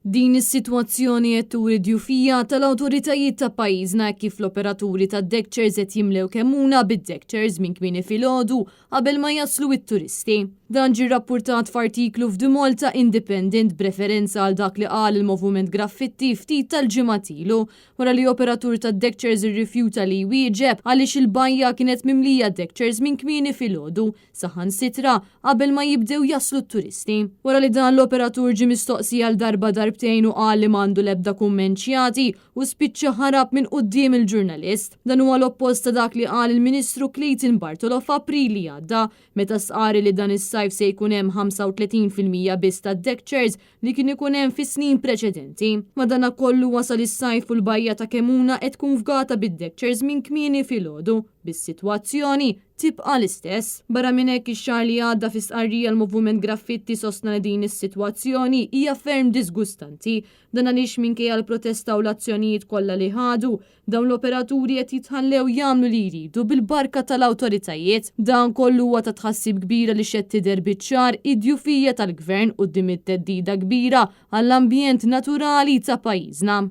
Din is-sitwazzjoni qed turi djufija tal-awtoritajiet ta' pajjiżna kif l-operaturi tad-deckchairs qed jimlew kemmuna bid-deckchairs minn kmieni filgħodu qabel ma jaslu t-turisti. Dan ġie rrappurtat f'artiklu f'Di Malta Independent b'referenza għal dak li qal il-Moviment Graffiti ftit tal-ġimgħat ilu wara li operatur tad-deckchairs irrifjuta li jwieġeb għaliex il-bajja kienet mimlija deckchairs minn kmieni filgħodu saħansitra qabel ma jibdew jaslu t-turisti. Wara li dan l-operatur ġie mistoqsija għal darba darbtejn u qal li m'għandu l-ebda kumment jagħti u spiċċa ħarab minn quddiem il-ġurnalist. Dan huwa l-oppost ta' dak li qal il-Ministru Clayton Bartolo f'April li għadda meta sqari li dan is-sajf se jkun hemm 35% biss ta' deckchairs li kien ikun hemm fis-snin preċedenti. Madankollu wasal is-sajf u l-bajja ta' Kemmuna qed tkun fgata bid-deckchairs minn kmieni filgħodu bis-sitwazzjoni tibqa' l-istess. Barra minn hekk ix-xahar li għadda fi stqarrija l-Moviment Graffiti sostna li din is-sitwazzjoni hija ferm disgustanti. Dan għaliex minkejja l-protesta u l-azzjonijiet kollha li ħadu, dawn l-operaturi qed jitħallew jagħmlu li jridu bil-barka tal-awtoritajiet. Dan kollu huwa ta' tħassib kbira li xed tidher biċ-ċar id-djufija tal-Gvern quddiem it-theddida kbira għall-ambjent naturali ta' pajjiżna.